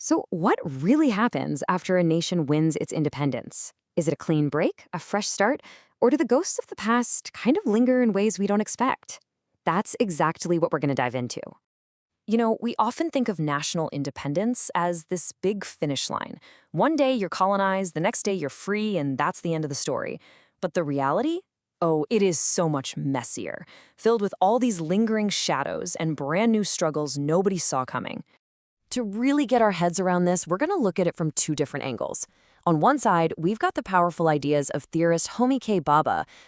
So, what really happens after a nation wins its independence? Is it a clean break, a fresh start, or do the ghosts of the past kind of linger in ways we don't expect? That's exactly what we're going to dive into. We often think of national independence as this big finish line. One day you're colonized, the next day you're free, and that's the end of the story. But the reality? Oh, it is so much messier, filled with all these lingering shadows and brand new struggles nobody saw coming. To really get our heads around this, we're going to look at it from two different angles. On one side, we've got the powerful ideas of theorist Homi K,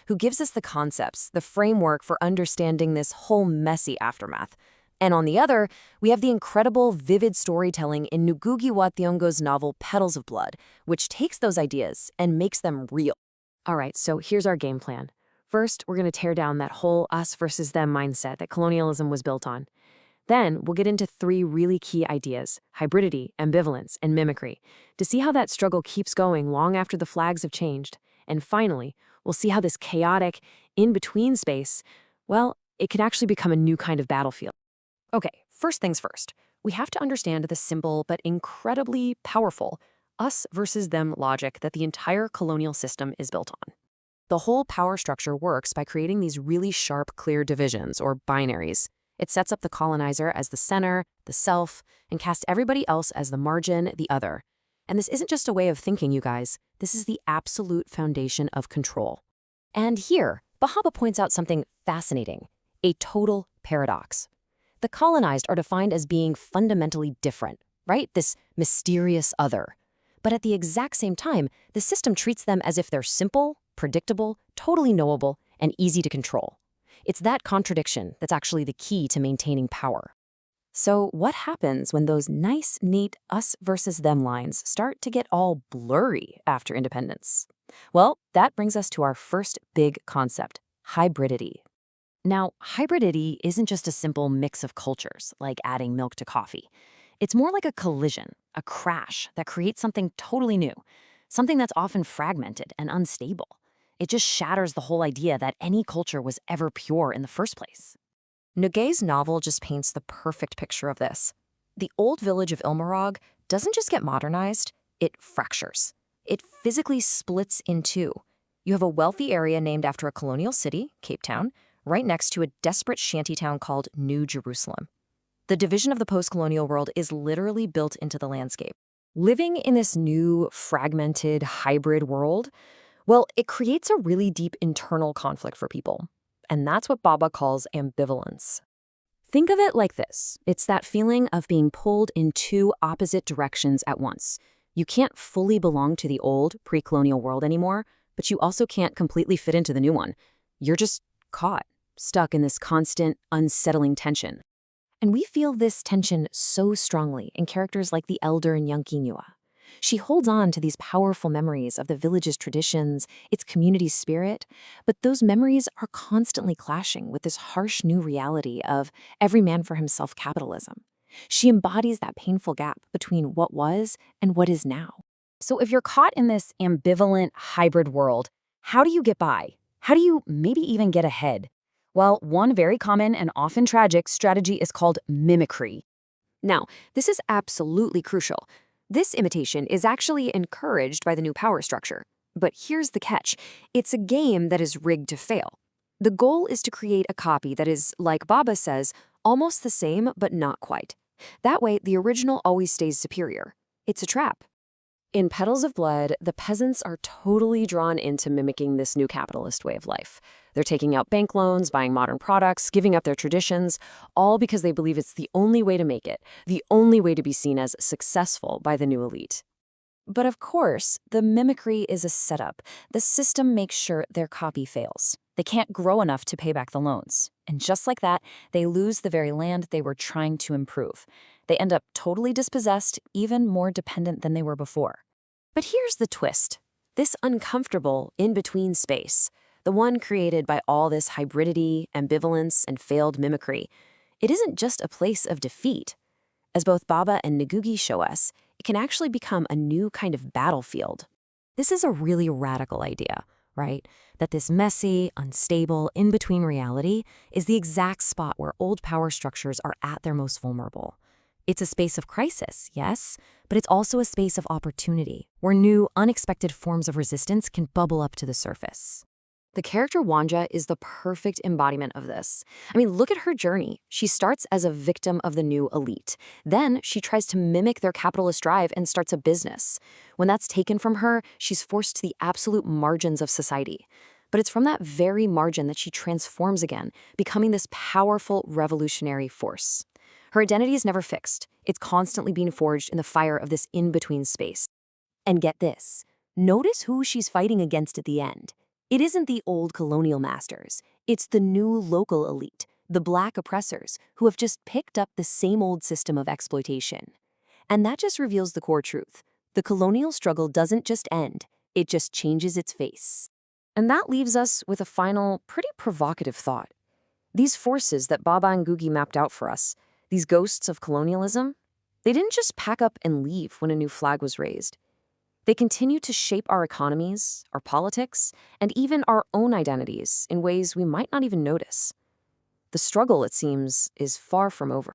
who gives us the concepts, the framework for understanding this whole messy aftermath. And on the other, we have the incredible, vivid storytelling in Ngugi Thiong'o's novel Petals of Blood, which takes those ideas and makes them real. All right, so here's our game plan. First, we're going to tear down that whole us versus them mindset that colonialism was built on. Then, we'll get into three really key ideas: hybridity, ambivalence, and mimicry, to see how that struggle keeps going long after the flags have changed. And finally, we'll see how this chaotic, in-between space, well, it can actually become a new kind of battlefield. Okay, first things first. We have to understand the simple but incredibly powerful us versus them logic that the entire colonial system is built on. The whole power structure works by creating these really sharp, clear divisions, or binaries. It sets up the colonizer as the center, the self, and casts everybody else as the margin, the other. And this isn't just a way of thinking, you guys. This is the absolute foundation of control. And here, Bhabha points out something fascinating: a total paradox. The colonized are defined as being fundamentally different, right? This mysterious other. But at the exact same time, the system treats them as if they're simple, predictable, totally knowable, and easy to control. It's that contradiction that's actually the key to maintaining power. So what happens when those nice, neat us versus them lines start to get all blurry after independence? Well, that brings us to our first big concept: hybridity. Now, hybridity isn't just a simple mix of cultures, like adding milk to coffee. It's more like a collision, a crash that creates something totally new, something that's often fragmented and unstable. It just shatters the whole idea that any culture was ever pure in the first place. Ngugi's novel just paints the perfect picture of this. The old village of Ilmorog doesn't just get modernized, it fractures. It physically splits in two. You have a wealthy area named after a colonial city, Cape Town, right next to a desperate shantytown called New Jerusalem. The division of the post-colonial world is literally built into the landscape. Living in this new, fragmented, hybrid world, well, it creates a really deep internal conflict for people. And that's what Bhabha calls ambivalence. Think of it like this. It's that feeling of being pulled in two opposite directions at once. You can't fully belong to the old, pre-colonial world anymore, but you also can't completely fit into the new one. You're just caught, stuck in this constant, unsettling tension. And we feel this tension so strongly in characters like the elder Ngugi. She holds on to these powerful memories of the village's traditions, its community spirit, but those memories are constantly clashing with this harsh new reality of every man for himself capitalism. She embodies that painful gap between what was and what is now. So if you're caught in this ambivalent hybrid world, how do you get by? How do you maybe even get ahead? Well, one very common and often tragic strategy is called mimicry. Now, this is absolutely crucial. This imitation is actually encouraged by the new power structure. But here's the catch. It's a game that is rigged to fail. The goal is to create a copy that is, like Bhabha says, almost the same but not quite. That way, the original always stays superior. It's a trap. In Petals of Blood, the peasants are totally drawn into mimicking this new capitalist way of life. They're taking out bank loans, buying modern products, giving up their traditions, all because they believe it's the only way to make it, the only way to be seen as successful by the new elite. But of course, the mimicry is a setup. The system makes sure their copy fails. They can't grow enough to pay back the loans. And just like that, they lose the very land they were trying to improve. They end up totally dispossessed, even more dependent than they were before. But here's the twist. This uncomfortable in-between space, the one created by all this hybridity, ambivalence, and failed mimicry, it isn't just a place of defeat. As both Bhabha and Ngugi show us, it can actually become a new kind of battlefield. This is a really radical idea, right? That this messy, unstable, in-between reality is the exact spot where old power structures are at their most vulnerable. It's a space of crisis, yes, but it's also a space of opportunity, where new, unexpected forms of resistance can bubble up to the surface. The character Wanja is the perfect embodiment of this. I mean, look at her journey. She starts as a victim of the new elite. Then she tries to mimic their capitalist drive and starts a business. When that's taken from her, she's forced to the absolute margins of society. But it's from that very margin that she transforms again, becoming this powerful revolutionary force. Her identity is never fixed. It's constantly being forged in the fire of this in-between space. And get this, notice who she's fighting against at the end. It isn't the old colonial masters. It's the new local elite, the Black oppressors, who have just picked up the same old system of exploitation. And that just reveals the core truth. The colonial struggle doesn't just end, it just changes its face. And that leaves us with a final, pretty provocative thought. These forces that Bhabha and Ngugi mapped out for us, these ghosts of colonialism, they didn't just pack up and leave when a new flag was raised. They continue to shape our economies, our politics, and even our own identities in ways we might not even notice. The struggle, it seems, is far from over.